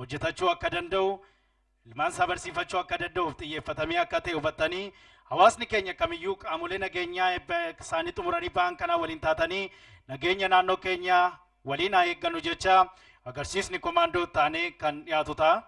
hojjetachuu akka danda'u ilmaan isaa barsiifachuu akka danda'uuf xiyyeeffatamee akka ta'e hubattanii hawaasni keenya kamiyyuu qaamolee nageenyaa isaanii xumuranii ba'an kana waliin taatanii nageenya naannoo keenya waliin haa eeggannu jecha agarsiisni komaandoo taanee kan dhiyaatu ta'a.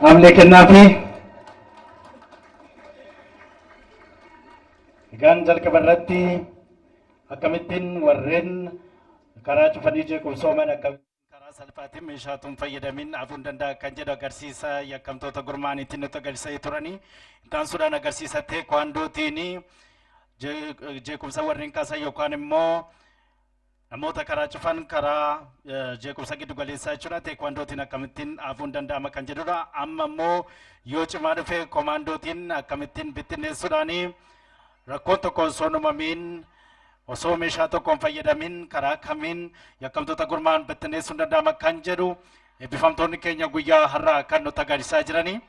Amne kennaafi egaan jalqaba irratti akkamittiin warreen karaa cufanii jeequmsooman akkamitti karaa salphaatiin meeshaatuun fayyadamin hafuun danda'a kan jedhu agarsiisa yakkamtoota gurmaaniitiin nutti agarsiisaa turanii intaan sudhaan agarsiisa teekwaandootiin jeequmsa warreen kaasan yookaan immoo namoota karaa cufan karaa jeequmsa giddu galeessaa jechuudha teekwaandootiin akkamittiin hafuun danda'ama kan jedhudha amma immoo yoo cimaa dhufe koomaandootiin akkamittiin bittinneessuudhaanii rakkoon tokko osoo uumamiin osoo meeshaa tokkoon fayyadamin karaa kamiin yakkamtoota gurmaan bittinneessuun danda'ama kan jedhu eebbifamtoonni keenya guyyaa har'aa kan nutti agarsiisaa jiranii